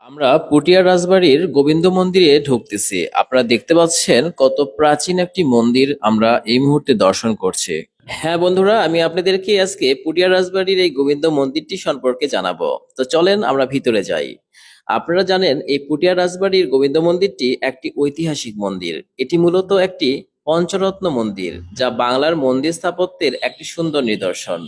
আমরা পুটিয়া রাজবাড়ির গোবিন্দ মন্দিরে ঢুকতেছি। আপনারা দেখতে পাচ্ছেন কত প্রাচীন একটি মন্দির আমরা এই মুহূর্তে দর্শন করছি। হ্যাঁ বন্ধুরা, আমি আপনাদেরকে আজকে পুটিয়া রাজবাড়ির এই গোবিন্দ মন্দিরটি সম্পর্কে জানাবো। তো চলেন আমরা ভিতরে যাই। আপনারা জানেন এই পুটিয়া রাজবাড়ির গোবিন্দ মন্দিরটি একটি ঐতিহাসিক মন্দির। এটি মূলত একটি পঞ্চরত্ন মন্দির, যা বাংলার মন্দির স্থাপত্যের একটি সুন্দর নিদর্শন।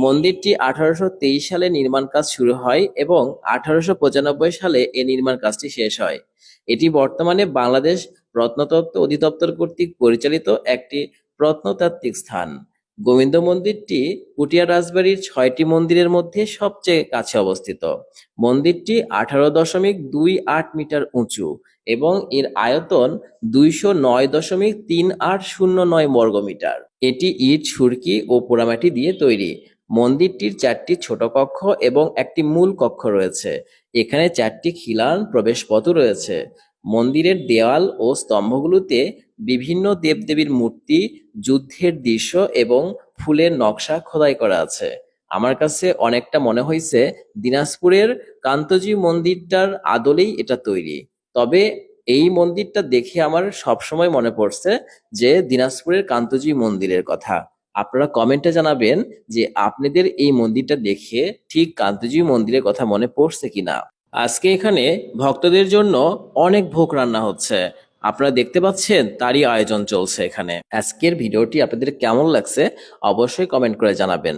মন্দিরটি 1823 সালে নির্মাণ কাজ শুরু হয় এবং 1895 সালে এ নির্মাণ কাজটি শেষ হয়। এটি বর্তমানে বাংলাদেশ প্রত্নতত্ত্ব অধিদপ্তর কর্তৃক পরিচালিত একটি প্রত্নতাত্ত্বিক স্থান। গোবিন্দ মন্দিরটি পুটিয়া রাজবাড়ির 6টি মন্দিরের মধ্যে সবচেয়ে কাছে অবস্থিত। মন্দিরটি 18.28 মিটার উঁচু এবং এর আয়তন 209.3809 বর্গমিটার। এটি ইট, সুরকি ও পোড়ামাটি দিয়ে তৈরি। মন্দিরটির 4টি ছোট কক্ষ এবং একটি মূল কক্ষ রয়েছে। এখানে 4টি খিলান প্রবেশপথও রয়েছে। মন্দিরের দেওয়াল ও স্তম্ভগুলোতে বিভিন্ন দেবদেবীর মূর্তি, যুদ্ধের দৃশ্য এবং ফুলের নকশা খোদাই করা আছে। আমার কাছে অনেকটা মনে হয়েছে দিনাজপুরের কান্তজি মন্দিরটার আদলেই এটা তৈরি। তবে এই মন্দিরটা দেখে আমার সবসময় মনে পড়ছে যে দিনাজপুরের কান্তজি মন্দিরের কথা। আপনারা কমেন্টে জানাবেন যে আপনাদের এই মন্দিরটা দেখে ঠিক কান্তজি মন্দিরের কথা মনে পড়ছে কিনা। আজকে এখানে ভক্তদের জন্য অনেক ভোগ রান্না হচ্ছে। আপনারা দেখতে পাচ্ছেন তারই আয়োজন চলছে এখানে। আজকের ভিডিওটি আপনাদের কেমন লাগছে অবশ্যই কমেন্ট করে জানাবেন।